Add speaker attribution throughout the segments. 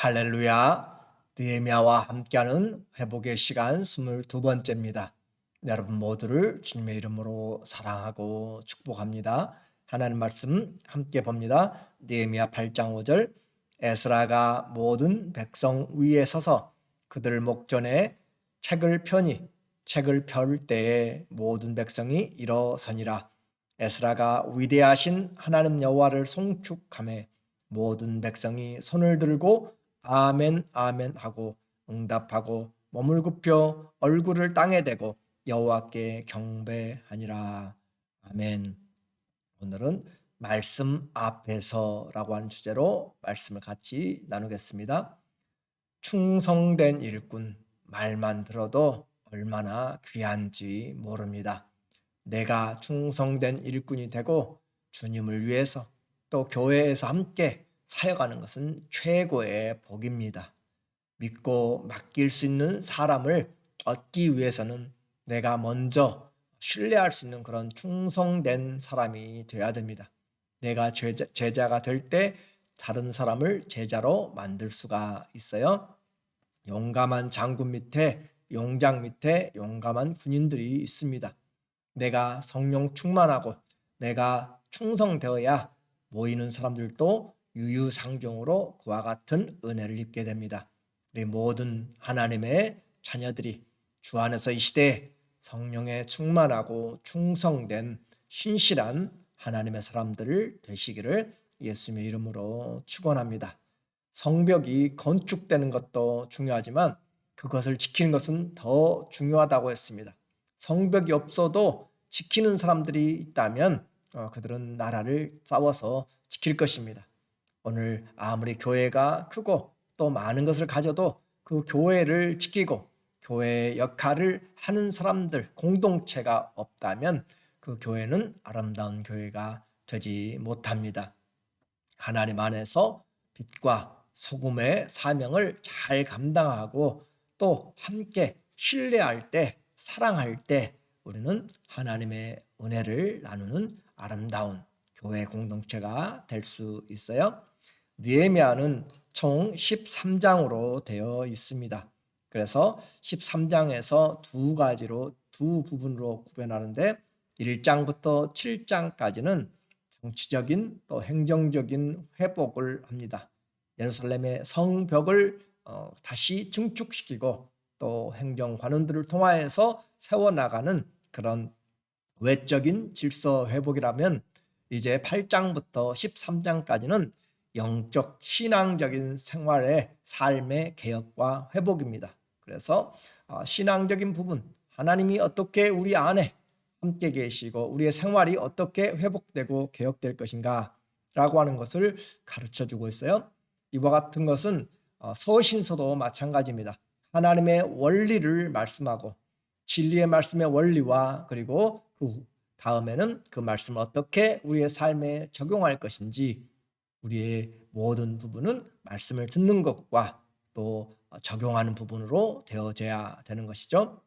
Speaker 1: 할렐루야. 느헤미야와 함께하는 회복의 시간 22번째입니다. 여러분 모두를 주님의 이름으로 사랑하고 축복합니다. 하나님 말씀 함께 봅니다. 느헤미야 8장 5절. 에스라가 모든 백성 위에 서서 그들 목전에 책을 펴니 책을 펼 때에 모든 백성이 일어서니라. 에스라가 위대하신 하나님 여호와를 송축하며 모든 백성이 손을 들고 아멘 아멘 하고 응답하고 몸을 굽혀 얼굴을 땅에 대고 여호와께 경배하니라. 아멘. 오늘은 말씀 앞에서라고 하는 주제로 말씀을 같이 나누겠습니다. 충성된 일꾼, 말만 들어도 얼마나 귀한지 모릅니다. 내가 충성된 일꾼이 되고 주님을 위해서 또 교회에서 함께 사역하는 것은 최고의 복입니다. 믿고 맡길 수 있는 사람을 얻기 위해서는 내가 먼저 신뢰할 수 있는 그런 충성된 사람이 되어야 됩니다. 내가 제자가 될 때 다른 사람을 제자로 만들 수가 있어요. 용감한 장군 밑에, 용장 밑에 용감한 군인들이 있습니다. 내가 성령 충만하고 내가 충성되어야 모이는 사람들도 유유상종으로 그와 같은 은혜를 입게 됩니다. 우리 모든 하나님의 자녀들이 주 안에서 이 시대에 성령에 충만하고 충성된 신실한 하나님의 사람들을 되시기를 예수님의 이름으로 축원합니다. 성벽이 건축되는 것도 중요하지만 그것을 지키는 것은 더 중요하다고 했습니다. 성벽이 없어도 지키는 사람들이 있다면 그들은 나라를 싸워서 지킬 것입니다. 오늘 아무리 교회가 크고 또 많은 것을 가져도 그 교회를 지키고 교회의 역할을 하는 사람들, 공동체가 없다면 그 교회는 아름다운 교회가 되지 못합니다. 하나님 안에서 빛과 소금의 사명을 잘 감당하고 또 함께 신뢰할 때, 사랑할 때 우리는 하나님의 은혜를 나누는 아름다운 교회 공동체가 될 수 있어요. 느헤미야는 총 13장으로 되어 있습니다. 그래서 13장에서 두 부분으로 구별하는데 1장부터 7장까지는 정치적인 또 행정적인 회복을 합니다. 예루살렘의 성벽을 다시 증축시키고 또 행정관원들을 통하여서 세워나가는 그런 외적인 질서 회복이라면 이제 8장부터 13장까지는 영적 신앙적인 생활의 삶의 개혁과 회복입니다. 그래서 신앙적인 부분, 하나님이 어떻게 우리 안에 함께 계시고 우리의 생활이 어떻게 회복되고 개혁될 것인가 라고 하는 것을 가르쳐주고 있어요. 이와 같은 것은 서신서도 마찬가지입니다. 하나님의 원리를 말씀하고 진리의 말씀의 원리와 그리고 그 다음에는 그 말씀을 어떻게 우리의 삶에 적용할 것인지 우리의 모든 부분은 말씀을 듣는 것과 또 적용하는 부분으로 되어져야 되는 것이죠.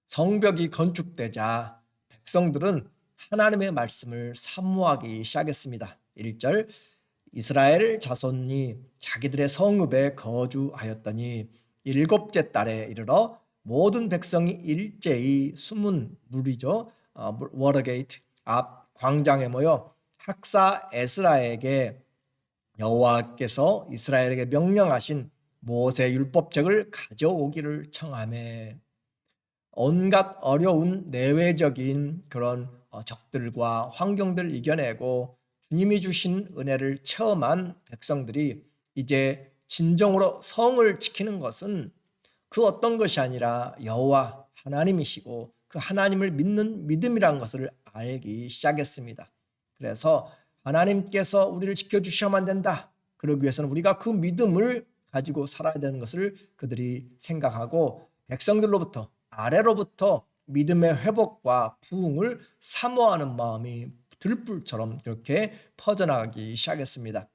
Speaker 1: 성벽이 건축되자 백성들은 하나님의 말씀을 사모하기 시작했습니다. 1절 이스라엘 자손이 자기들의 성읍에 거주하였더니 7째 달에 이르러 모든 백성이 일제히 숨은 무리죠. 워터게이트 앞 광장에 모여 학사 에스라에게 여호와께서 이스라엘에게 명령하신 모세 율법책을 가져오기를 청하매 온갖 어려운 내외적인 그런 적들과 환경들을 이겨내고 주님이 주신 은혜를 체험한 백성들이 이제 진정으로 성을 지키는 것은 그 어떤 것이 아니라 여호와 하나님이시고 그 하나님을 믿는 믿음이라는 것을 알기 시작했습니다. 그래서 하나님께서 우리를 지켜주셔야만 된다. 그러기 위해서는 우리가 그 믿음을 가지고 살아야 되는 것을 그들이 생각하고 백성들로부터 아래로부터 믿음의 회복과 부흥을 사모하는 마음이 들불처럼 그렇게 퍼져나가기 시작했습니다.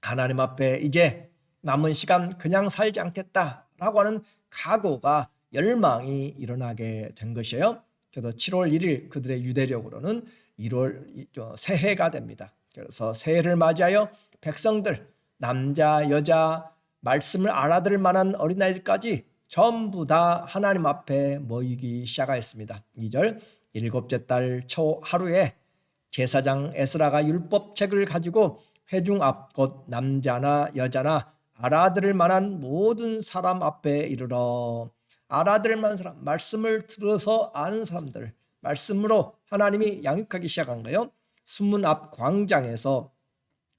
Speaker 1: 하나님 앞에 이제 남은 시간 그냥 살지 않겠다라고 하는 각오가 열망이 일어나게 된 것이에요. 그래서 7월 1일 그들의 유대력으로는 1월 새해가 됩니다. 그래서 새해를 맞이하여 백성들 남자 여자 말씀을 알아들을 만한 어린아이들까지 전부 다 하나님 앞에 모이기 시작하였습니다. 2절, 일곱째 달 초 하루에 제사장 에스라가 율법책을 가지고 회중 앞 곧 남자나 여자나 알아들을 만한 모든 사람 앞에 이르러. 알아들을 만한 사람, 말씀을 들어서 아는 사람들, 말씀으로 하나님이 양육하기 시작한 거예요. 수문 앞 광장에서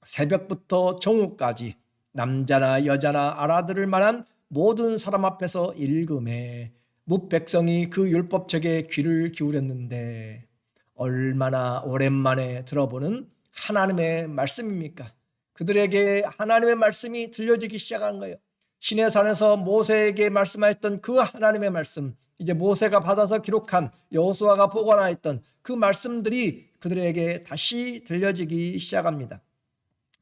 Speaker 1: 새벽부터 정오까지 남자나 여자나 알아들을 만한 모든 사람 앞에서 읽음에 뭇백성이 그 율법책에 귀를 기울였는데 얼마나 오랜만에 들어보는 하나님의 말씀입니까? 그들에게 하나님의 말씀이 들려지기 시작한 거예요. 시내산에서 모세에게 말씀하였던 그 하나님의 말씀, 이제 모세가 받아서 기록한 여호수아가 보관하였던 그 말씀들이 그들에게 다시 들려지기 시작합니다.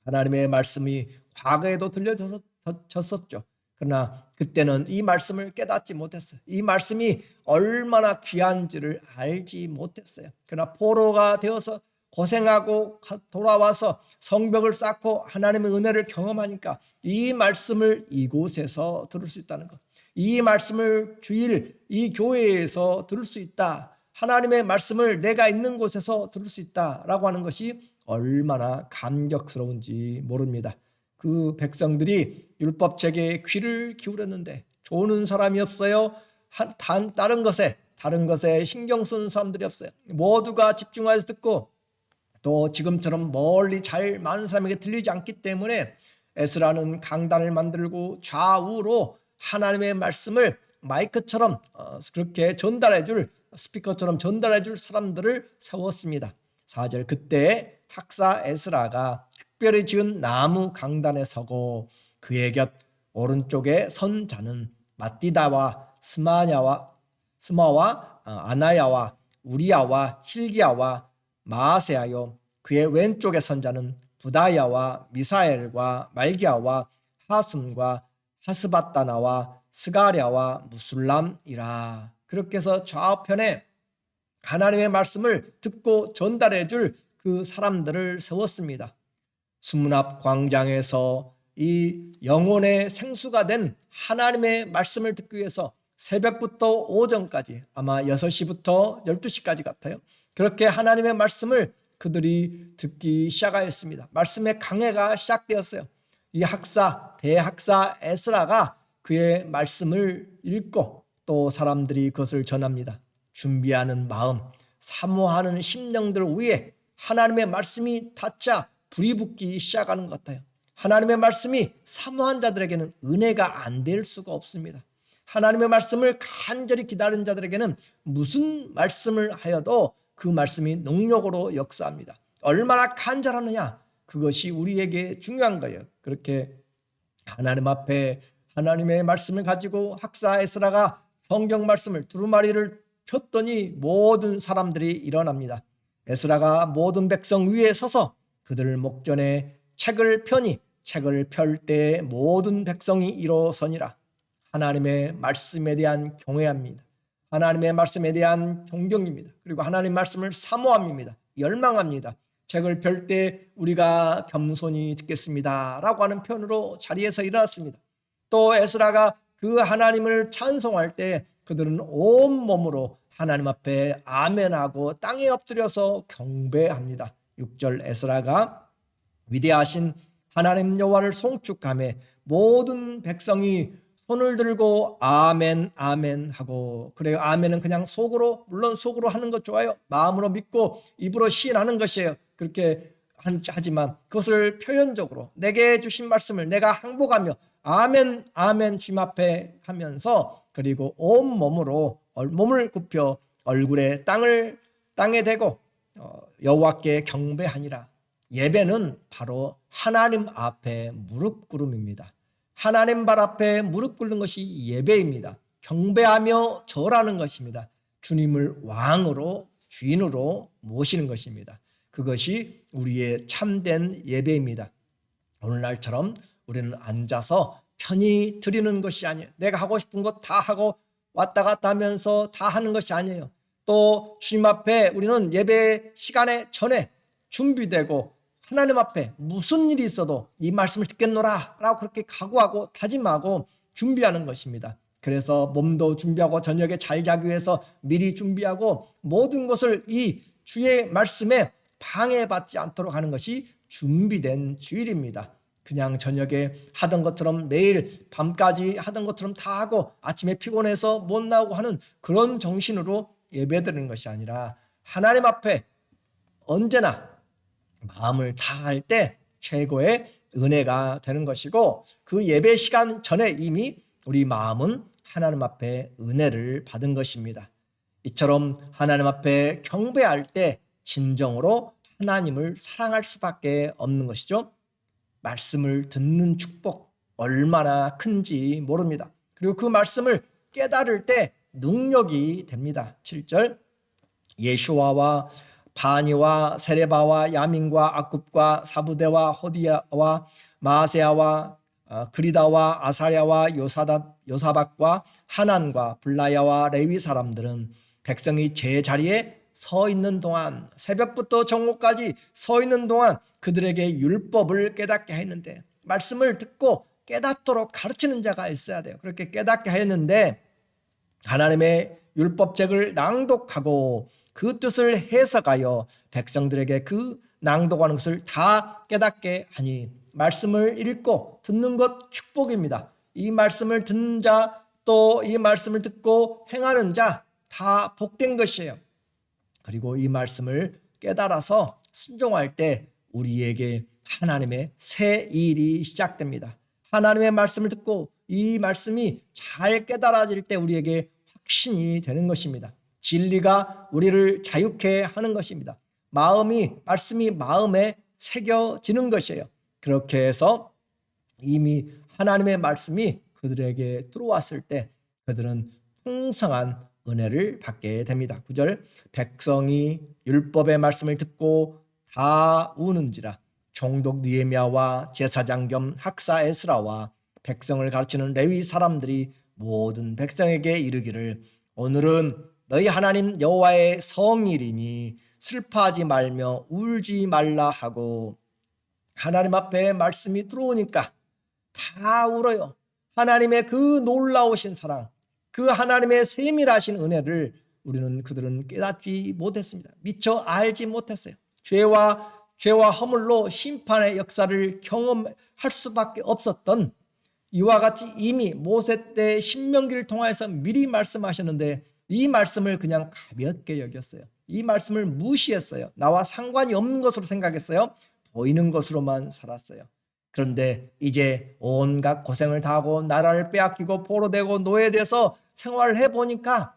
Speaker 1: 하나님의 말씀이 과거에도 들려졌었죠. 그러나 그때는 이 말씀을 깨닫지 못했어요. 이 말씀이 얼마나 귀한지를 알지 못했어요. 그러나 포로가 되어서 고생하고 돌아와서 성벽을 쌓고 하나님의 은혜를 경험하니까 이 말씀을 이곳에서 들을 수 있다는 것, 이 말씀을 주일 이 교회에서 들을 수 있다, 하나님의 말씀을 내가 있는 곳에서 들을 수 있다라고 하는 것이 얼마나 감격스러운지 모릅니다. 그 백성들이 율법책에 귀를 기울였는데 조는 사람이 없어요. 다른 것에 신경 쓰는 사람들이 없어요. 모두가 집중해서 듣고 또 지금처럼 멀리 잘 많은 사람에게 들리지 않기 때문에 에스라는 강단을 만들고 좌우로 하나님의 말씀을 마이크처럼 그렇게 전달해줄, 스피커처럼 전달해줄 사람들을 세웠습니다. 4절, 그때 학사 에스라가 특별히 지은 나무 강단에 서고 그의 곁 오른쪽에 선 자는 마띠다와 스마와 아나야와 우리야와 힐기야와 마아세야요, 그의 왼쪽에 선 자는 부다야와 미사엘과 말기야와 하순과 하스바다나와 스가랴와 무술람이라. 그렇게 해서 좌우편에 하나님의 말씀을 듣고 전달해 줄 그 사람들을 세웠습니다. 수문 앞 광장에서 이 영혼의 생수가 된 하나님의 말씀을 듣기 위해서 새벽부터 오전까지, 아마 6시부터 12시까지 같아요. 그렇게 하나님의 말씀을 그들이 듣기 시작하였습니다. 말씀의 강해가 시작되었어요. 이 대학사 에스라가 그의 말씀을 읽고 또 사람들이 그것을 전합니다. 준비하는 마음, 사모하는 심령들 위에 하나님의 말씀이 닿자 불이 붙기 시작하는 것 같아요. 하나님의 말씀이 사모한 자들에게는 은혜가 안 될 수가 없습니다. 하나님의 말씀을 간절히 기다리는 자들에게는 무슨 말씀을 하여도 그 말씀이 능력으로 역사합니다. 얼마나 간절하느냐, 그것이 우리에게 중요한 거예요. 그렇게 하나님 앞에 하나님의 말씀을 가지고 학사 에스라가 성경 말씀을 두루마리를 폈더니 모든 사람들이 일어납니다. 에스라가 모든 백성 위에 서서 그들 목전에 책을 펴니 책을 펼 때 모든 백성이 일어서니라. 하나님의 말씀에 대한 경외합니다. 하나님의 말씀에 대한 존경입니다. 그리고 하나님의 말씀을 사모합니다. 열망합니다. 책을 펼 때 우리가 겸손히 듣겠습니다 라고 하는 표현으로 자리에서 일어났습니다. 또 에스라가 그 하나님을 찬송할 때 그들은 온몸으로 하나님 앞에 아멘하고 땅에 엎드려서 경배합니다. 6절, 에스라가 위대하신 하나님 여호와를 송축하며 모든 백성이 손을 들고 아멘 아멘 하고. 그래요. 아멘은 그냥 속으로, 물론 속으로 하는 것 좋아요. 마음으로 믿고 입으로 시인하는 것이에요. 그렇게 하지만 그것을 표현적으로 내게 주신 말씀을 내가 항복하며 아멘 아멘 주님 앞에 하면서, 그리고 온 몸으로 몸을 굽혀 얼굴에 땅에 대고 여호와께 경배하니라. 예배는 바로 하나님 앞에 무릎 꿇음입니다. 하나님 발 앞에 무릎 꿇는 것이 예배입니다. 경배하며 절하는 것입니다. 주님을 왕으로, 주인으로 모시는 것입니다. 그것이 우리의 참된 예배입니다. 오늘날처럼 우리는 앉아서 편히 드리는 것이 아니에요. 내가 하고 싶은 것 다 하고 왔다 갔다 하면서 다 하는 것이 아니에요. 또 주님 앞에 우리는 예배 시간에 전에 준비되고 하나님 앞에 무슨 일이 있어도 이 말씀을 듣겠노라 라고 그렇게 각오하고 다짐하고 준비하는 것입니다. 그래서 몸도 준비하고 저녁에 잘 자기 위해서 미리 준비하고 모든 것을 이 주의 말씀에 방해받지 않도록 하는 것이 준비된 주일입니다. 그냥 저녁에 하던 것처럼 매일 밤까지 하던 것처럼 다 하고 아침에 피곤해서 못 나오고 하는 그런 정신으로 예배드리는 것이 아니라 하나님 앞에 언제나 마음을 다할 때 최고의 은혜가 되는 것이고, 그 예배 시간 전에 이미 우리 마음은 하나님 앞에 은혜를 받은 것입니다. 이처럼 하나님 앞에 경배할 때 진정으로 하나님을 사랑할 수밖에 없는 것이죠. 말씀을 듣는 축복 얼마나 큰지 모릅니다. 그리고 그 말씀을 깨달을 때 능력이 됩니다. 7절 예슈아와 바니와 세레바와 야민과 아굽과 사부대와 호디야와 마세야와 그리다와 아사랴와 요사박과 하난과 블라야와 레위 사람들은 백성이 제자리에 서 있는 동안, 새벽부터 정오까지 서 있는 동안 그들에게 율법을 깨닫게 했는데, 말씀을 듣고 깨닫도록 가르치는 자가 있어야 돼요. 그렇게 깨닫게 했는데 하나님의 율법책을 낭독하고 그 뜻을 해석하여 백성들에게 그 낭독하는 것을 다 깨닫게 하니, 말씀을 읽고 듣는 것 축복입니다. 이 말씀을 듣는 자, 또 이 말씀을 듣고 행하는 자 다 복된 것이에요. 그리고 이 말씀을 깨달아서 순종할 때 우리에게 하나님의 새 일이 시작됩니다. 하나님의 말씀을 듣고 이 말씀이 잘 깨달아질 때 우리에게 확신이 되는 것입니다. 진리가 우리를 자유케 하는 것입니다. 말씀이 마음에 새겨지는 것이에요. 그렇게 해서 이미 하나님의 말씀이 그들에게 들어왔을 때 그들은 풍성한 은혜를 받게 됩니다. 9절 백성이 율법의 말씀을 듣고 다 우는지라 총독 느헤미야와 제사장 겸 학사 에스라와 백성을 가르치는 레위 사람들이 모든 백성에게 이르기를 오늘은 너희 하나님 여호와의 성일이니 슬퍼하지 말며 울지 말라 하고, 하나님 앞에 말씀이 들어오니까 다 울어요. 하나님의 그 놀라우신 사랑, 그 하나님의 세밀하신 은혜를 그들은 깨닫지 못했습니다. 미처 알지 못했어요. 죄와 허물로 심판의 역사를 경험할 수밖에 없었던, 이와 같이 이미 모세 때 신명기를 통해서 미리 말씀하셨는데 이 말씀을 그냥 가볍게 여겼어요. 이 말씀을 무시했어요. 나와 상관이 없는 것으로 생각했어요. 보이는 것으로만 살았어요. 그런데 이제 온갖 고생을 다하고 나라를 빼앗기고 포로되고 노예돼서 생활을 해보니까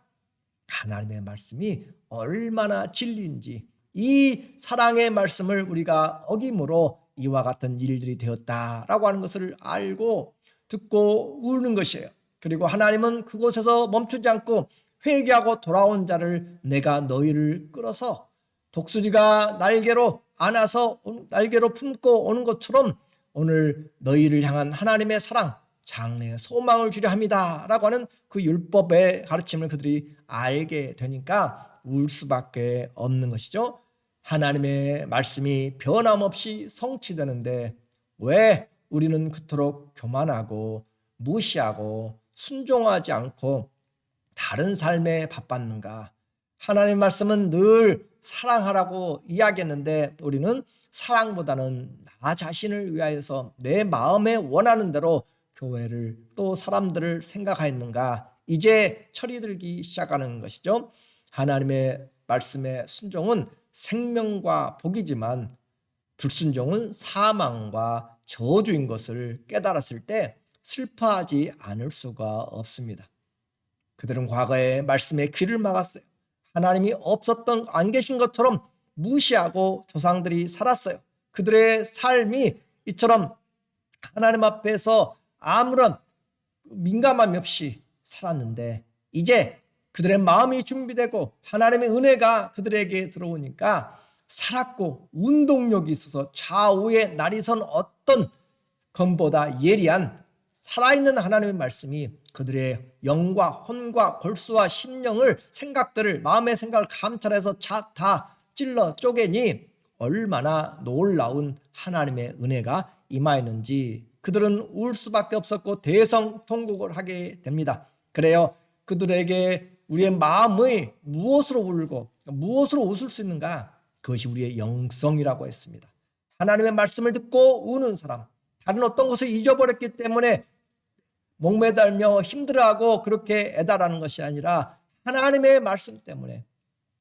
Speaker 1: 하나님의 말씀이 얼마나 진리인지, 이 사랑의 말씀을 우리가 어김으로 이와 같은 일들이 되었다라고 하는 것을 알고 듣고 우는 것이에요. 그리고 하나님은 그곳에서 멈추지 않고 회개하고 돌아온 자를 내가 너희를 끌어서 독수리가 날개로 안아서 날개로 품고 오는 것처럼 오늘 너희를 향한 하나님의 사랑, 장래의 소망을 주려 합니다 라고 하는 그 율법의 가르침을 그들이 알게 되니까 울 수밖에 없는 것이죠. 하나님의 말씀이 변함없이 성취되는데 왜 우리는 그토록 교만하고 무시하고 순종하지 않고 다른 삶에 바빴는가? 하나님의 말씀은 늘 사랑하라고 이야기했는데 우리는 사랑보다는 나 자신을 위하여서 내 마음에 원하는 대로 교회를 또 사람들을 생각하였는가? 이제 철이 들기 시작하는 것이죠. 하나님의 말씀의 순종은 생명과 복이지만 불순종은 사망과 저주인 것을 깨달았을 때 슬퍼하지 않을 수가 없습니다. 그들은 과거에 말씀에 귀를 막았어요. 하나님이 안 계신 것처럼 무시하고 조상들이 살았어요. 그들의 삶이 이처럼 하나님 앞에서 아무런 민감함이 없이 살았는데 이제 그들의 마음이 준비되고 하나님의 은혜가 그들에게 들어오니까 살았고 운동력이 있어서 좌우에 날이 선 어떤 검보다 예리한 살아있는 하나님의 말씀이 그들의 영과 혼과 골수와 심령을 생각들을 마음의 생각을 감찰해서 다 찔러 쪼개니 얼마나 놀라운 하나님의 은혜가 임하였는지 그들은 울 수밖에 없었고 대성통곡을 하게 됩니다. 그래요, 그들에게 우리의 마음의 무엇으로 울고 무엇으로 웃을 수 있는가? 그것이 우리의 영성이라고 했습니다. 하나님의 말씀을 듣고 우는 사람, 다른 어떤 것을 잊어버렸기 때문에 목매달며 힘들어하고 그렇게 애달하는 것이 아니라 하나님의 말씀 때문에,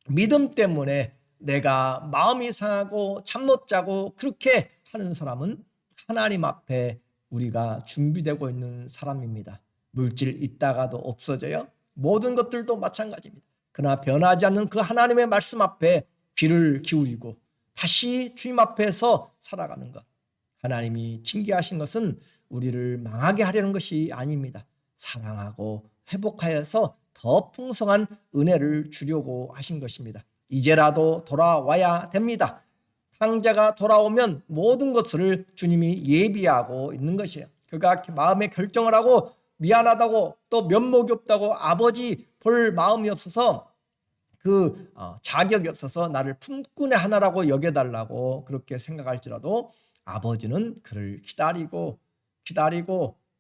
Speaker 1: 믿음 때문에 내가 마음이 상하고 잠 못 자고 그렇게 하는 사람은 하나님 앞에 우리가 준비되고 있는 사람입니다. 물질 있다가도 없어져요. 모든 것들도 마찬가지입니다. 그러나 변하지 않는 그 하나님의 말씀 앞에 귀를 기울이고 다시 주님 앞에서 살아가는 것, 하나님이 징계하신 것은 우리를 망하게 하려는 것이 아닙니다. 사랑하고 회복하여서 더 풍성한 은혜를 주려고 하신 것입니다. 이제라도 돌아와야 됩니다. 탕자가 돌아오면 모든 것을 주님이 예비하고 있는 것이에요. 그가 마음에 결정을 하고 미안하다고 또 면목이 없다고 아버지 볼 마음이 없어서 그 자격이 없어서 나를 품꾼의 하나라고 여겨달라고 그렇게 생각할지라도 아버지는 그를 기다리고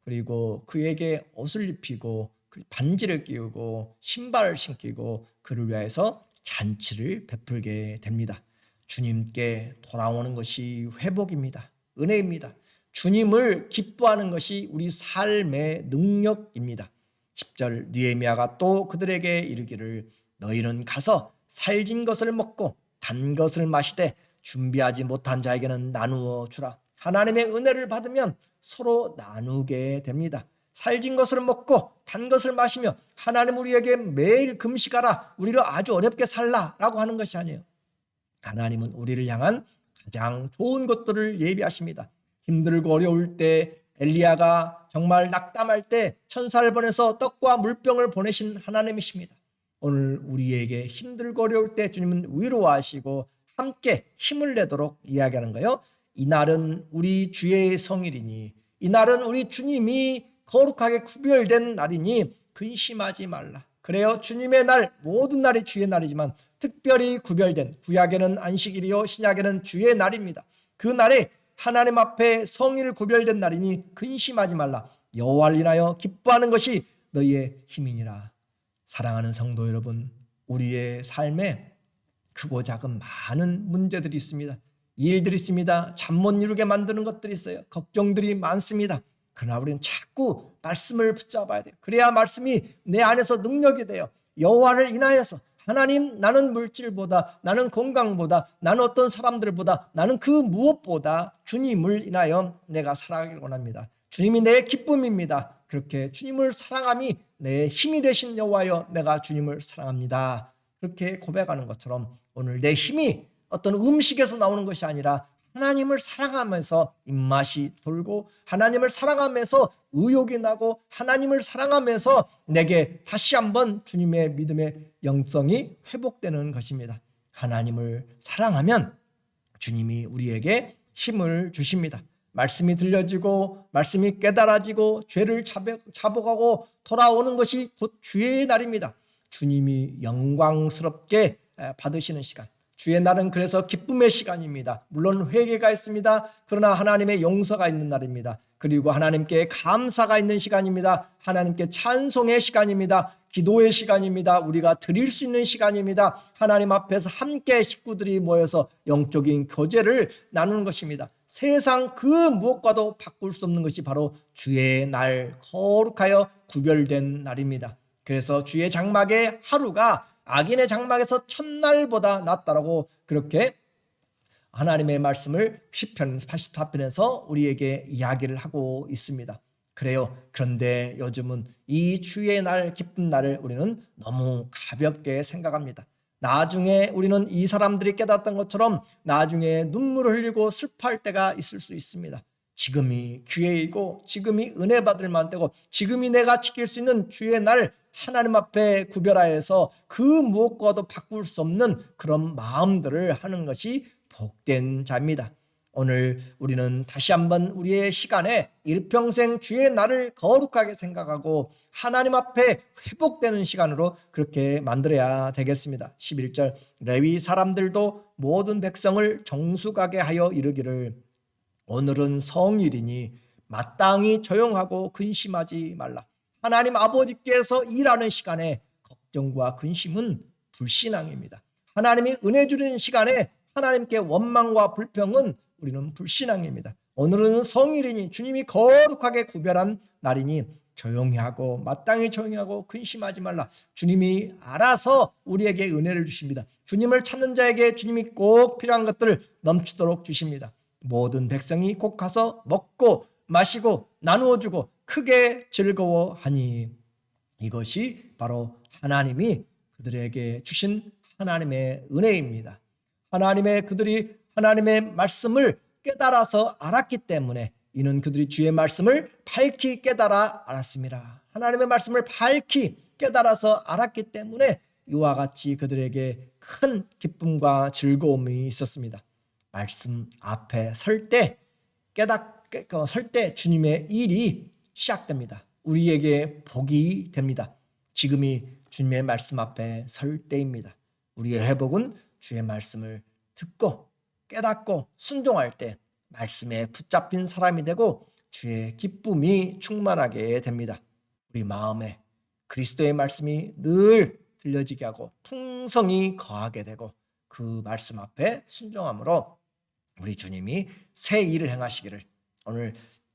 Speaker 1: 그리고 그에게 옷을 입히고 반지를 끼우고 신발을 신기고 그를 위해서 잔치를 베풀게 됩니다. 주님께 돌아오는 것이 회복입니다. 은혜입니다. 주님을 기뻐하는 것이 우리 삶의 능력입니다. 10절 느헤미야가 또 그들에게 이르기를 너희는 가서 살진 것을 먹고 단 것을 마시되 준비하지 못한 자에게는 나누어 주라. 하나님의 은혜를 받으면 서로 나누게 됩니다. 살진 것을 먹고 단 것을 마시며 하나님 우리에게 매일 금식하라, 우리를 아주 어렵게 살라라고 하는 것이 아니에요. 하나님은 우리를 향한 가장 좋은 것들을 예비하십니다. 힘들고 어려울 때 엘리야가 정말 낙담할 때 천사를 보내서 떡과 물병을 보내신 하나님이십니다. 오늘 우리에게 힘들고 어려울 때 주님은 위로하시고 함께 힘을 내도록 이야기하는 거예요. 이날은 우리 주의 성일이니, 이날은 우리 주님이 거룩하게 구별된 날이니 근심하지 말라. 그래요, 주님의 날, 모든 날이 주의 날이지만 특별히 구별된, 구약에는 안식일이요 신약에는 주의 날입니다. 그 날에 하나님 앞에 성일 구별된 날이니 근심하지 말라. 여호와를 인하여 기뻐하는 것이 너희의 힘이니라. 사랑하는 성도 여러분, 우리의 삶에 크고 작은 많은 문제들이 있습니다. 일들이 있습니다. 잠 못 이루게 만드는 것들이 있어요. 걱정들이 많습니다. 그러나 우리는 자꾸 말씀을 붙잡아야 돼요. 그래야 말씀이 내 안에서 능력이 돼요. 여호와를 인하여서, 하나님, 나는 물질보다, 나는 건강보다, 나는 어떤 사람들보다, 나는 그 무엇보다 주님을 인하여 내가 살아가길 원합니다. 주님이 내 기쁨입니다. 그렇게 주님을 사랑함이 내 힘이 되신 여호와여, 내가 주님을 사랑합니다. 그렇게 고백하는 것처럼 오늘 내 힘이 어떤 음식에서 나오는 것이 아니라 하나님을 사랑하면서 입맛이 돌고 하나님을 사랑하면서 의욕이 나고 하나님을 사랑하면서 내게 다시 한번 주님의 믿음의 영성이 회복되는 것입니다. 하나님을 사랑하면 주님이 우리에게 힘을 주십니다. 말씀이 들려지고 말씀이 깨달아지고 죄를 자복하고 돌아오는 것이 곧 주의 날입니다. 주님이 영광스럽게 받으시는 시간, 주의 날은 그래서 기쁨의 시간입니다. 물론 회개가 있습니다. 그러나 하나님의 용서가 있는 날입니다. 그리고 하나님께 감사가 있는 시간입니다. 하나님께 찬송의 시간입니다. 기도의 시간입니다. 우리가 드릴 수 있는 시간입니다. 하나님 앞에서 함께 식구들이 모여서 영적인 교제를 나누는 것입니다. 세상 그 무엇과도 바꿀 수 없는 것이 바로 주의 날, 거룩하여 구별된 날입니다. 그래서 주의 장막의 하루가 악인의 장막에서 첫날보다 낫다라고 그렇게 하나님의 말씀을 시편 84편에서 우리에게 이야기를 하고 있습니다. 그래요. 그런데 요즘은 이 주의 날, 기쁜 날을 우리는 너무 가볍게 생각합니다. 나중에 우리는 이 사람들이 깨닫던 것처럼 나중에 눈물을 흘리고 슬퍼할 때가 있을 수 있습니다. 지금이 기회이고 지금이 은혜 받을 만한 때고 지금이 내가 지킬 수 있는 주의 날, 하나님 앞에 구별하여서 그 무엇과도 바꿀 수 없는 그런 마음들을 하는 것이 복된 자입니다. 오늘 우리는 다시 한번 우리의 시간에 일평생 주의 날을 거룩하게 생각하고 하나님 앞에 회복되는 시간으로 그렇게 만들어야 되겠습니다. 11절 레위 사람들도 모든 백성을 정숙하게 하여 이르기를 오늘은 성일이니 마땅히 조용하고 근심하지 말라. 하나님 아버지께서 일하는 시간에 걱정과 근심은 불신앙입니다. 하나님이 은혜 주는 시간에 하나님께 원망과 불평은 우리는 불신앙입니다. 오늘은 성일이니 주님이 거룩하게 구별한 날이니 조용히 하고 마땅히 조용히 하고 근심하지 말라. 주님이 알아서 우리에게 은혜를 주십니다. 주님을 찾는 자에게 주님이 꼭 필요한 것들을 넘치도록 주십니다. 모든 백성이 곧 가서 먹고 마시고 나누어 주고 크게 즐거워하니 이것이 바로 하나님이 그들에게 주신 하나님의 은혜입니다. 그들이 하나님의 말씀을 깨달아서 알았기 때문에 이는 그들이 주의 말씀을 밝히 깨달아 알았습니다. 하나님의 말씀을 밝히 깨달아서 알았기 때문에 이와 같이 그들에게 큰 기쁨과 즐거움이 있었습니다. 말씀 앞에 설 때 주님의 일이 시작됩니다. 우리에게 복이 됩니다. 지금이 주님의 말씀 앞에 설 때입니다. 우리의 회복은 주의 말씀을 듣고 깨닫고 순종할 때 말씀에 붙잡힌 사람이 되고 주의 기쁨이 충만하게 됩니다. 우리 마음에 그리스도의 말씀이 늘 들려지게 하고 풍성히 거하게 되고 그 말씀 앞에 순종함으로 우리 주님이 새 일을 행하시기를 오늘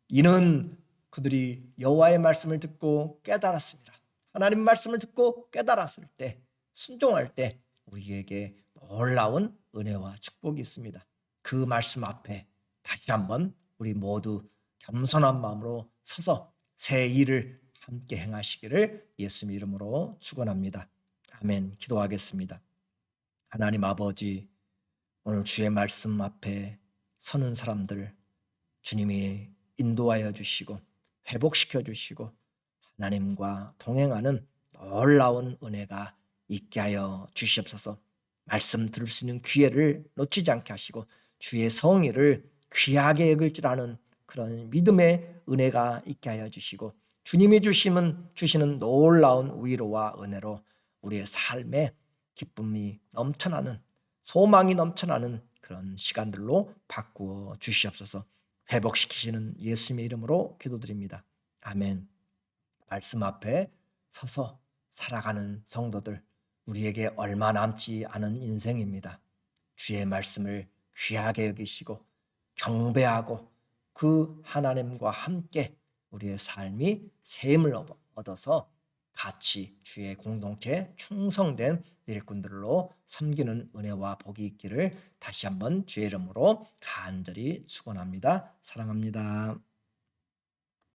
Speaker 1: 이는 그들이 여호와의 말씀을 듣고 깨달았습니다. 하나님 말씀을 듣고 깨달았을 때 순종할 때 우리에게 놀라운 은혜와 축복이 있습니다. 그 말씀 앞에 다시 한번 우리 모두 겸손한 마음으로 서서 새 일을 함께 행하시기를 예수님 이름으로 축원합니다. 아멘. 기도하겠습니다. 하나님 아버지, 오늘 주의 말씀 앞에 서는 사람들 주님이 인도하여 주시고 회복시켜 주시고 하나님과 동행하는 놀라운 은혜가 있게 하여 주시옵소서. 말씀 들을 수 있는 기회를 놓치지 않게 하시고 주의 성의를 귀하게 여길 줄 아는 그런 믿음의 은혜가 있게 하여 주시고 주님이 주시는 놀라운 위로와 은혜로 우리의 삶에 기쁨이 넘쳐나는 소망이 넘쳐나는 그런 시간들로 바꾸어 주시옵소서. 회복시키시는 예수님의 이름으로 기도드립니다. 아멘. 말씀 앞에 서서 살아가는 성도들, 우리에게 얼마 남지 않은 인생입니다. 주의 말씀을 귀하게 여기시고 경배하고 그 하나님과 함께 우리의 삶이 샘을 얻어서 같이 주의 공동체 충성된 일꾼들로 섬기는 은혜와 복이 있기를 다시 한번 주의 이름으로 간절히 축원합니다. 사랑합니다.